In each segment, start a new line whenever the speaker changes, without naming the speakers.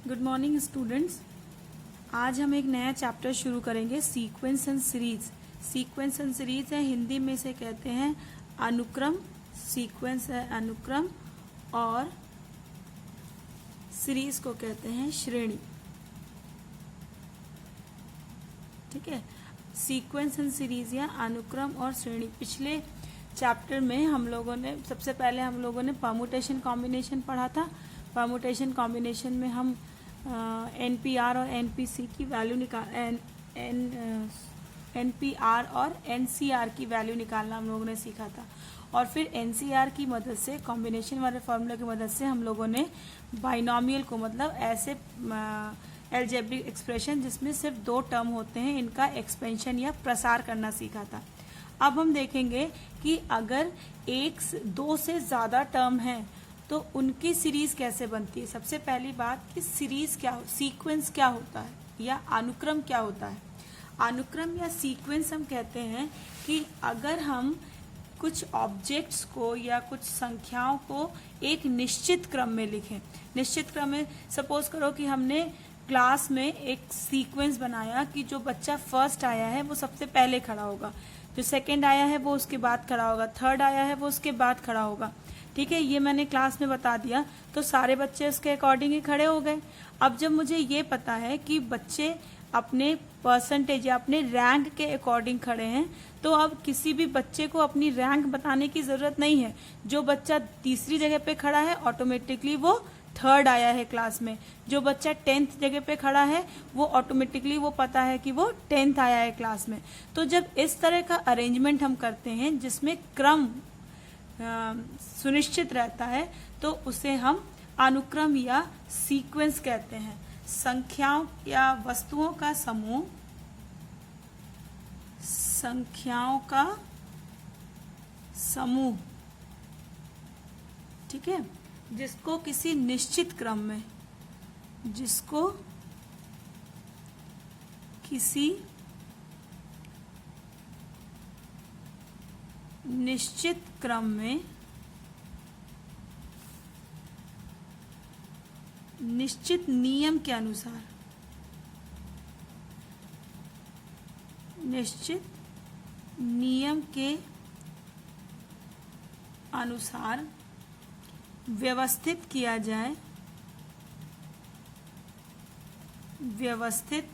Good morning students. आज हम एक नया चैप्टर शुरू करेंगे, sequence and series. Sequence and series है, हिंदी में से कहते हैं अनुक्रम। सीक्वेंस है अनुक्रम और सीरीज को कहते हैं श्रेणी। ठीक है, सीक्वेंस एंड सीरीज या अनुक्रम और श्रेणी। पिछले चैप्टर में हम लोगों ने सबसे पहले परम्यूटेशन कॉम्बिनेशन पढ़ा था। परम्यूटेशन कॉम्बिनेशन में हम एनपीआर और एनपीसी की वैल्यू एनपीआर और एनसीआर की वैल्यू निकालना हम लोगों ने सीखा था। और फिर एनसीआर की मदद से, कॉम्बिनेशन वाले फॉर्मूले की मदद से हम लोगों ने बाइनोमियल को, मतलब ऐसे अलजेब्रिक एक्सप्रेशन जिसमें सिर्फ दो टर्म होते हैं, इनका एक्सपेंशन या प्रसार करना सीखा था। अब हम देखेंगे कि अगर दो से ज़्यादा टर्म हैं तो उनकी सीरीज कैसे बनती है। सबसे पहली बात कि सीरीज क्या, सीक्वेंस क्या होता है या अनुक्रम क्या होता है। अनुक्रम या सीक्वेंस हम कहते हैं कि अगर हम कुछ ऑब्जेक्ट्स को या कुछ संख्याओं को एक निश्चित क्रम में लिखें। निश्चित क्रम में सपोज करो कि हमने क्लास में एक सीक्वेंस बनाया कि जो बच्चा फर्स्ट आया है वो सबसे पहले खड़ा होगा, जो सेकंड आया है वो उसके बाद खड़ा होगा, थर्ड आया है वो उसके बाद खड़ा होगा। ठीक है, ये मैंने क्लास में बता दिया तो सारे बच्चे उसके अकॉर्डिंग ही खड़े हो गए। अब जब मुझे ये पता है कि बच्चे अपने परसेंटेज या अपने रैंक के अकॉर्डिंग खड़े हैं, तो अब किसी भी बच्चे को अपनी रैंक बताने की ज़रूरत नहीं है। जो बच्चा तीसरी जगह पे खड़ा है ऑटोमेटिकली वो थर्ड आया है क्लास में। जो बच्चा 10th जगह पे खड़ा है वो ऑटोमेटिकली वो पता है कि वो 10th आया है क्लास में। तो जब इस तरह का अरेंजमेंट हम करते हैं जिसमें क्रम सुनिश्चित रहता है तो उसे हम अनुक्रम या सीक्वेंस कहते हैं। संख्याओं या वस्तुओं का समूह, संख्याओं का समूह, ठीक है, जिसको किसी निश्चित क्रम में, जिसको किसी निश्चित क्रम में, निश्चित नियम के अनुसार, निश्चित नियम के अनुसार व्यवस्थित किया जाए, व्यवस्थित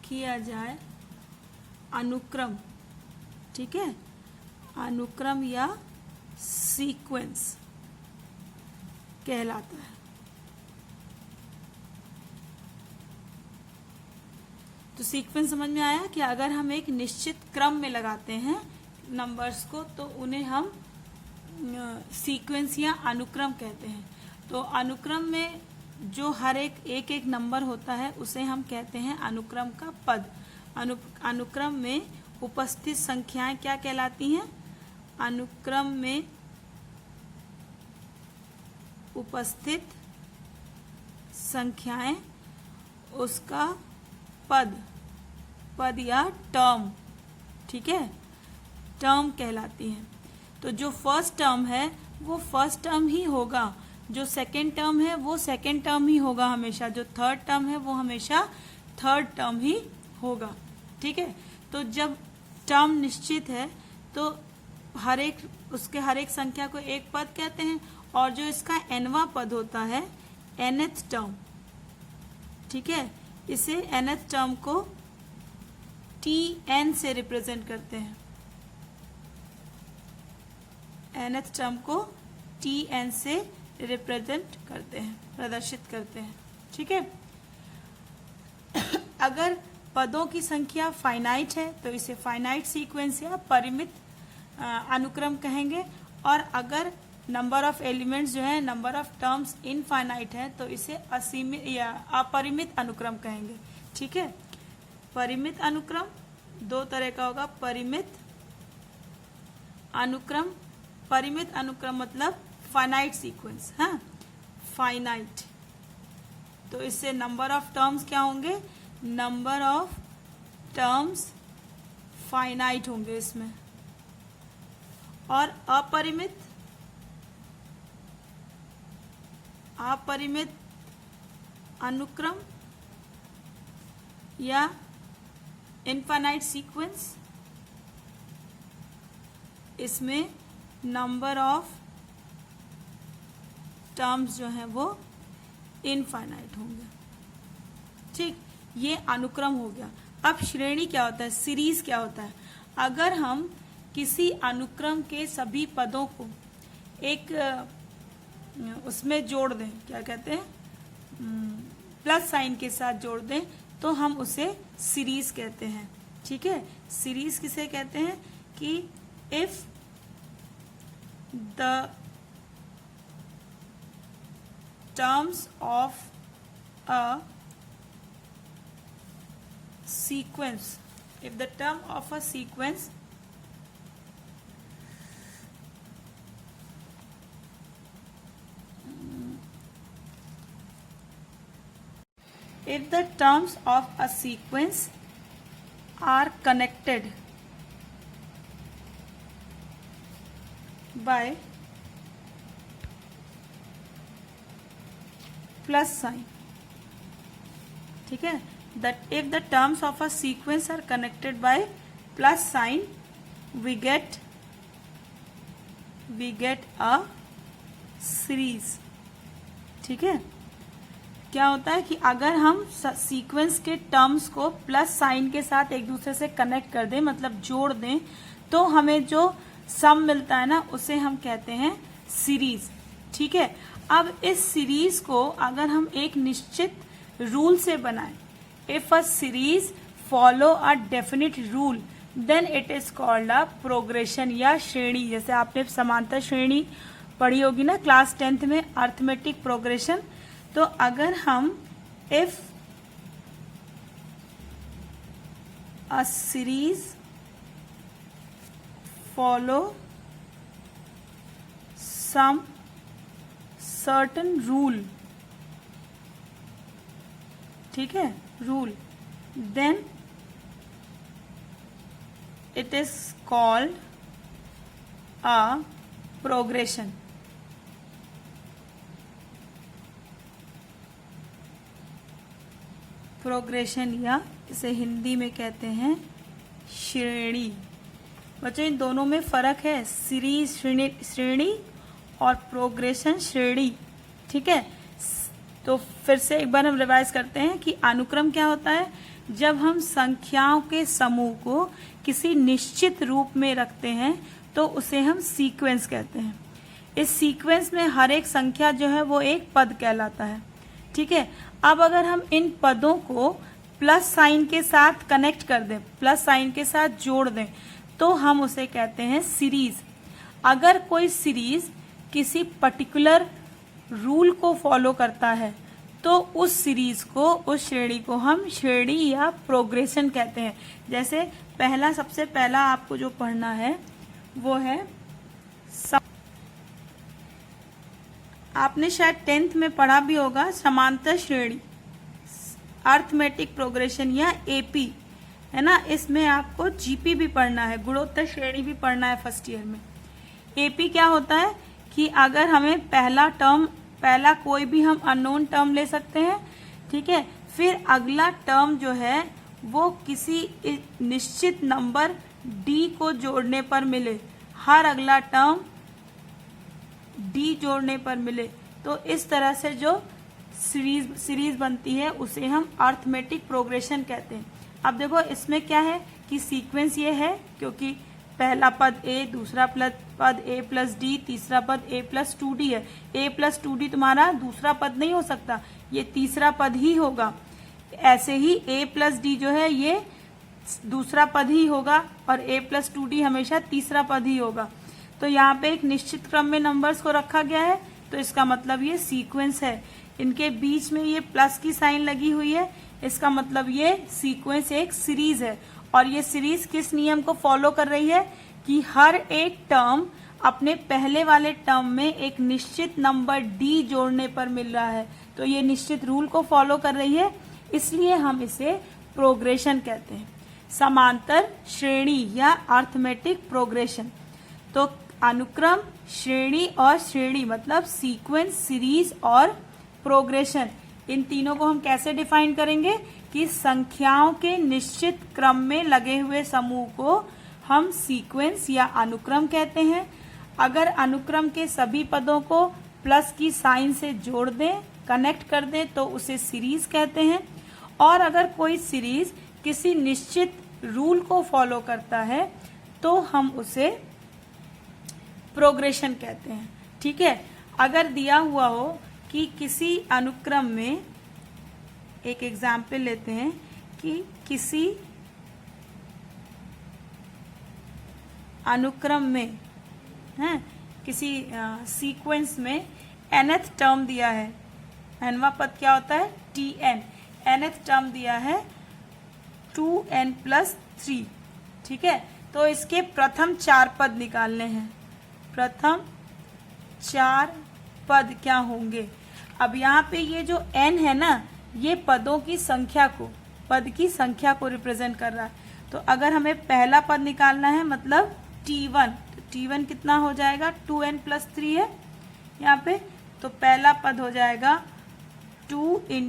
किया जाए अनुक्रम। ठीक है, अनुक्रम या सीक्वेंस कहलाता है। तो सीक्वेंस समझ में आया कि अगर हम एक निश्चित क्रम में लगाते हैं नंबर्स को तो उन्हें हम सीक्वेंस या अनुक्रम कहते हैं। तो अनुक्रम में जो हर एक नंबर होता है उसे हम कहते हैं अनुक्रम का पद। अनुक्रम में उपस्थित संख्याएं क्या कहलाती हैं? अनुक्रम में उपस्थित संख्याएं उसका पद या टर्म, ठीक है, टर्म कहलाती हैं। तो जो फर्स्ट टर्म है वो फर्स्ट टर्म ही होगा, जो सेकेंड टर्म है वो सेकेंड टर्म ही होगा हमेशा, जो थर्ड टर्म है वो हमेशा थर्ड टर्म ही होगा। ठीक है, तो जब टर्म निश्चित है तो उसके हर एक संख्या को एक पद कहते हैं, और जो इसका nवां पद होता है nth टर्म, ठीक है, इसे nth टर्म को tn से रिप्रेजेंट करते हैं। nth टर्म को tn से रिप्रेजेंट करते हैं, प्रदर्शित करते हैं। ठीक है, अगर पदों की संख्या फाइनाइट है तो इसे फाइनाइट सीक्वेंस या परिमित अनुक्रम कहेंगे, और अगर नंबर ऑफ एलिमेंट्स जो है, नंबर ऑफ टर्म्स इनफाइनाइट है तो इसे असीमित या अपरिमित अनुक्रम कहेंगे। ठीक है, परिमित अनुक्रम दो तरह का होगा, परिमित अनुक्रम। परिमित अनुक्रम मतलब फाइनाइट सीक्वेंस, हाँ, फाइनाइट। तो इससे नंबर ऑफ टर्म्स क्या होंगे? नंबर ऑफ टर्म्स फाइनाइट होंगे इसमें। और अपरिमित अपरिमित अनुक्रम या इनफाइनाइट सीक्वेंस, इसमें नंबर ऑफ टर्म्स जो हैं वो इनफाइनाइट होंगे। ठीक, ये अनुक्रम हो गया। अब श्रेणी क्या होता है, सीरीज क्या होता है? अगर हम किसी अनुक्रम के सभी पदों को एक उसमें जोड़ दें, क्या कहते हैं, प्लस साइन के साथ जोड़ दें, तो हम उसे सीरीज कहते हैं। ठीक है, सीरीज किसे कहते हैं कि if the terms of a sequence, if the term of a sequence if the terms of a sequence are connected by plus sign, ठीक है, that if the terms of a sequence are connected by plus sign, we get a series। ठीक है, क्या होता है कि अगर हम सीक्वेंस के टर्म्स को प्लस साइन के साथ एक दूसरे से कनेक्ट कर दें, मतलब जोड़ दें, तो हमें जो सम मिलता है ना, उसे हम कहते हैं सीरीज। ठीक है, अब इस सीरीज को अगर हम एक निश्चित रूल से बनाएं, if a series follow a definite rule then it is called a progression या श्रेणी। जैसे आपने समांतर श्रेणी पढ़ी होगी ना क्लास 10th में, अर्थमेटिक प्रोग्रेशन। तो अगर हम if a series follow some certain rule, ठीक है, rule, then it is called a progression। Progression या इसे हिंदी में कहते हैं श्रेणी। बच्चों, इन दोनों में फर्क है, सीरीज श्रेणी और प्रोग्रेशन श्रेणी। ठीक है, तो फिर से एक बार हम रिवाइज करते हैं कि अनुक्रम क्या होता है। जब हम संख्याओं के समूह को किसी निश्चित रूप में रखते हैं तो उसे हम सीक्वेंस कहते हैं। इस सीक्वेंस में हर एक संख्या जो है वो एक पद कहलाता है। ठीक है, अब अगर हम इन पदों को प्लस साइन के साथ कनेक्ट कर दें, प्लस साइन के साथ जोड़ दें, तो हम उसे कहते हैं सीरीज। अगर कोई सीरीज किसी पर्टिकुलर रूल को फॉलो करता है तो उस सीरीज को, उस श्रेणी को हम श्रेणी या प्रोग्रेशन कहते हैं। जैसे सबसे पहला आपको जो पढ़ना है वो है, आपने शायद 10th में पढ़ा भी होगा, समांतर श्रेणी, अर्थमेटिक प्रोग्रेशन या एपी, है ना। इसमें आपको जीपी भी पढ़ना है, गुणोत्तर श्रेणी भी पढ़ना है फर्स्ट ईयर में। एपी क्या होता है कि अगर हमें पहला कोई भी हम अननोन टर्म ले सकते हैं, ठीक है, फिर अगला टर्म जो है वो किसी निश्चित नंबर डी को जोड़ने पर मिले, हर अगला टर्म डी जोड़ने पर मिले, तो इस तरह से जो सीरीज बनती है उसे हम अर्थमेटिक प्रोग्रेशन कहते हैं। अब देखो इसमें क्या है कि सीक्वेंस ये है, क्योंकि पहला पद ए, दूसरा पद ए प्लस डी, तीसरा पद ए प्लस 2d है। ए प्लस 2d तुम्हारा दूसरा पद नहीं हो सकता, ये तीसरा पद ही होगा। ऐसे ही ए प्लस डी जो है ये दूसरा पद ही होगा और ए प्लस 2d हमेशा तीसरा पद ही होगा। तो यहाँ पे एक निश्चित क्रम में नंबर्स को रखा गया है, तो इसका मतलब ये सीक्वेंस है। इनके बीच में ये प्लस की साइन लगी हुई है, इसका मतलब ये सीक्वेंस एक सीरीज है। और ये सीरीज किस नियम को फॉलो कर रही है कि हर एक टर्म अपने पहले वाले टर्म में एक निश्चित नंबर डी जोड़ने पर मिल रहा है, तो ये निश्चित रूल को फॉलो कर रही है, इसलिए हम इसे प्रोग्रेशन कहते हैं। समांतर श्रेणी या अर्थमेटिक प्रोग्रेशन। तो अनुक्रम, श्रेणी और श्रेणी मतलब सीक्वेंस, सीरीज और प्रोग्रेशन, इन तीनों को हम कैसे डिफाइन करेंगे कि संख्याओं के निश्चित क्रम में लगे हुए समूह को हम सीक्वेंस या अनुक्रम कहते हैं। अगर अनुक्रम के सभी पदों को प्लस की साइन से जोड़ दें, कनेक्ट कर दें, तो उसे सीरीज कहते हैं। और अगर कोई सीरीज किसी निश्चित रूल को फॉलो करता है तो हम उसे प्रोग्रेशन कहते हैं। ठीक है, अगर दिया हुआ हो कि किसी अनुक्रम में, एक एग्जाम्पल लेते हैं कि किसी अनुक्रम में है, किसी सीक्वेंस में nth टर्म दिया है, nवां पद क्या होता है tn, nth टर्म दिया है 2n+3। ठीक है, तो इसके प्रथम 4 पद निकालने हैं। प्रथम 4 पद क्या होंगे? अब यहाँ पे ये जो n है ना, ये पदों की संख्या को, पद की संख्या को रिप्रेजेंट कर रहा है। तो अगर हमें पहला पद निकालना है मतलब t1, तो t1 कितना हो जाएगा 2n+3 है यहाँ पे, तो पहला पद हो जाएगा 2 ×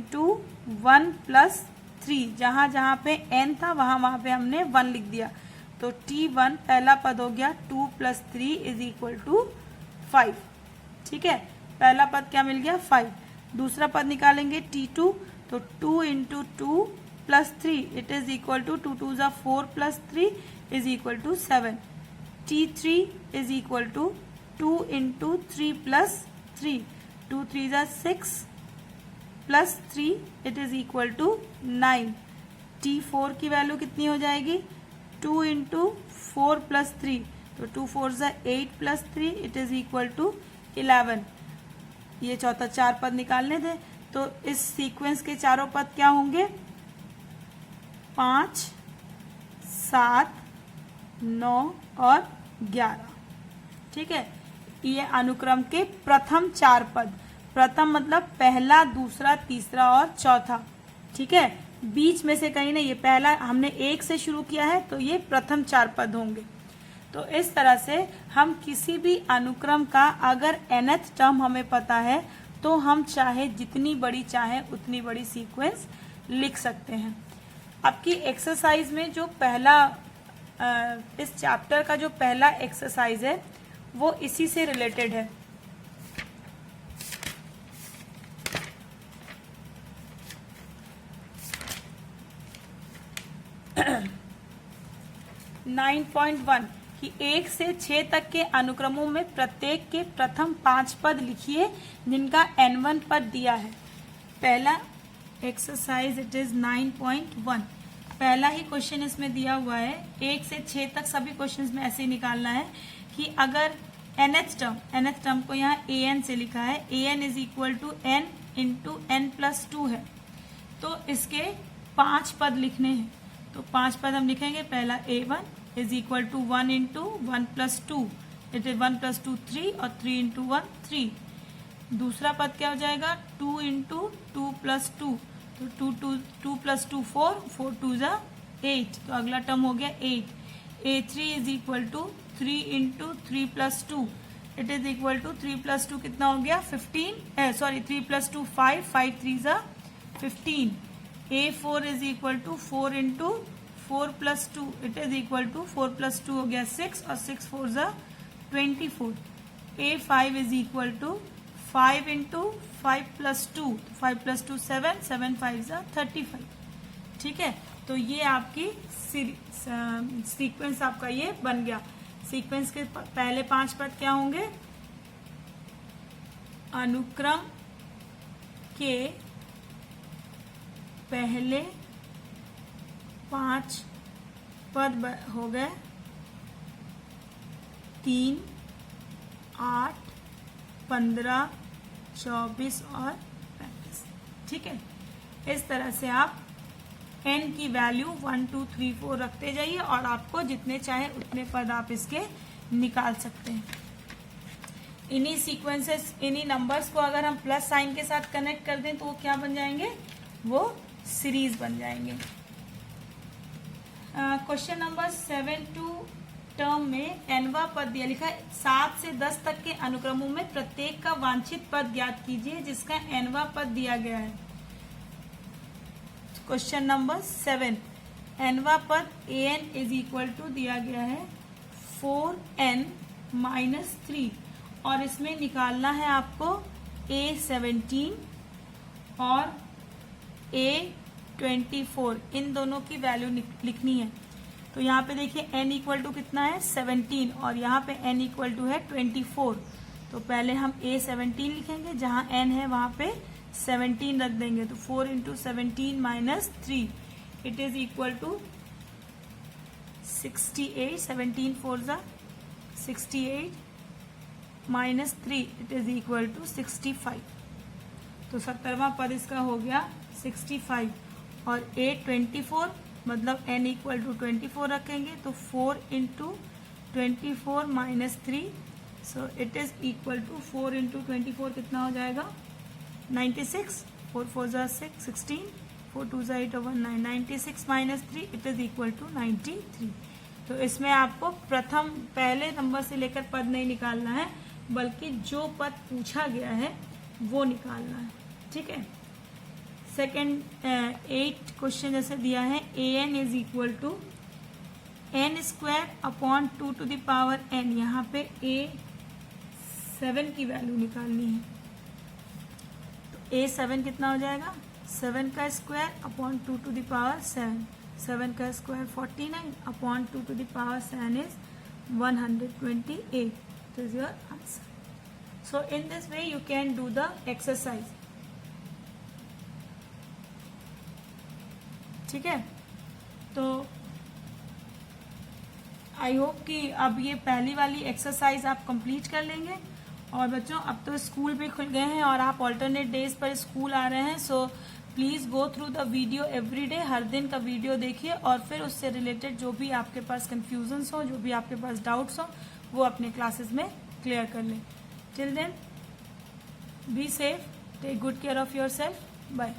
1+3, जहाँ जहाँ पे n था वहाँ पे हमने 1 लिख दिया। तो t1 पहला पद हो गया 2 + 3 = 5। ठीक है, पहला पद क्या मिल गया 5। दूसरा पद निकालेंगे t2, तो 2 × 2 + 3 it is equal to 2 2 = 4 + 3 = 7। t3 is equal to 2 × 3 + 3, 2 3 = 6 + 3 it is equal to 9। t4 की वैल्यू कितनी हो जाएगी 2 × 4 + 3, तो 2 4 = 8 + 3 इट इज इक्वल टू 11। ये चौथा 4 पद निकालने थे, तो इस सीक्वेंस के चारों पद क्या होंगे 5 7 9 और 11। ठीक है, ये अनुक्रम के प्रथम 4 पद, प्रथम मतलब पहला, दूसरा, तीसरा और चौथा। ठीक है, बीच में से कहीं नहीं, ये पहला हमने 1 से शुरू किया है तो ये प्रथम 4 पद होंगे। तो इस तरह से हम किसी भी अनुक्रम का अगर nth टर्म हमें पता है तो हम चाहे जितनी बड़ी चाहे उतनी बड़ी सीक्वेंस लिख सकते हैं। आपकी एक्सरसाइज में जो पहला इस चैप्टर का जो पहला एक्सरसाइज है वो इसी से रिलेटेड है। नाइन 9.1 कि 1 से 6 तक के अनुक्रमों में प्रत्येक के प्रथम 5 पद लिखिए जिनका n1 पद दिया है। पहला एक्सरसाइज इट इज 9.1, पहला ही क्वेश्चन इसमें दिया हुआ है। 1 से 6 तक सभी क्वेश्चंस में ऐसे ही निकालना है कि अगर nth टर्म को यहाँ an से लिखा है, an is equal to n × n+2 है, तो इसके 5 पद लिखने हैं। तो 5 पद हम लिखेंगे। पहला a1 is equal to 1 × 1+2, it is 1 + 2 3 और 3 × 1 3। दूसरा पद क्या हो जाएगा 2 × 2+2, तो 2 + 2 4, 4 2 = 8, तो अगला टर्म हो गया 8। a3 is equal to 3 × 3+2, it is equal to 3+2 कितना हो गया 15, sorry 3+2 5, 5 3 = 15। a4 is equal to 4 × 4+2, it is equal to 4 + 2 हो गया 6 और 6 4 = 24। a5 is equal to 5 × 5+2, 5 + 2 7, 7 5 = 35। ठीक है, तो ये आपकी सीक्वेंस आपका ये बन गया। सीक्वेंस के पहले 5 पद क्या होंगे, अनुक्रम के पहले 5 पद हो गए 3, 8, 15, 24 और 35। ठीक है, इस तरह से आप n की वैल्यू 1 2 3 4 रखते जाइए और आपको जितने चाहे उतने पद आप इसके निकाल सकते हैं। इन्हीं सीक्वेंसेस, इन्हीं नंबर्स को अगर हम प्लस साइन के साथ कनेक्ट कर दें तो वो क्या बन जाएंगे, वो सीरीज बन जाएंगे। क्वेश्चन नंबर 7 to टर्म में nवा पद दिया, लिखा है 7 से 10 तक के अनुक्रमों में प्रत्येक का वांछित पद ज्ञात कीजिए जिसका nवा पद दिया गया है। क्वेश्चन नंबर 7, nवा पद an इज इक्वल टू दिया गया है 4n माइनस 3 और इसमें निकालना है आपको a17 और a24, इन दोनों की वैल्यू लिखनी है। तो यहाँ पे देखिए n इक्वल टू कितना है 17 और यहाँ पे n इक्वल टू है 24। तो पहले हम a17 लिखेंगे, जहाँ n है वहाँ पे 17 रख देंगे। तो 4 into 17 minus 3 it is equal to 68। 17 4 ज़ा 68 minus 3 it is equal to 65। तो 70वां पद इसका हो गया 65 और a24 मतलब n इक्वल टू 24 रखेंगे तो 4 into 24 minus 3 so it is equal to 4 into 24 कितना हो जाएगा 96। 4 4 ज़ा 6 16 4 2 ज़ा 8 1 9 96 minus 3 it is equal to 93। तो इसमें आपको प्रथम पहले नंबर से लेकर पद नहीं निकालना है बल्कि जो पद पूछा गया है वो निकालना है। ठीक है। सेकेंड 8 क्वेश्चन जैसे दिया है an is equal to n square upon 2 to the power n, यहाँ पे a7 की वैल्यू निकालनी है। तो a7 कितना हो जाएगा 7 का square upon 2 to the power 7, 7 का square 49 upon 2 to the power 7 is 128। This is your answer. So in this way you can do the exercise. ठीक है। तो आई होप कि अब ये पहली वाली एक्सरसाइज आप कंप्लीट कर लेंगे। और बच्चों अब तो स्कूल भी खुल गए हैं और आप ऑल्टरनेट डेज पर स्कूल आ रहे हैं, so please go through the video every day, हर दिन का वीडियो देखिए और फिर उससे रिलेटेड जो भी आपके पास कंफ्यूजन्स हो, जो भी आपके पास डाउट्स हो, वो अपने क्लासेस में क्लियर कर लें। Till then, be safe, take good care of yourself. Bye.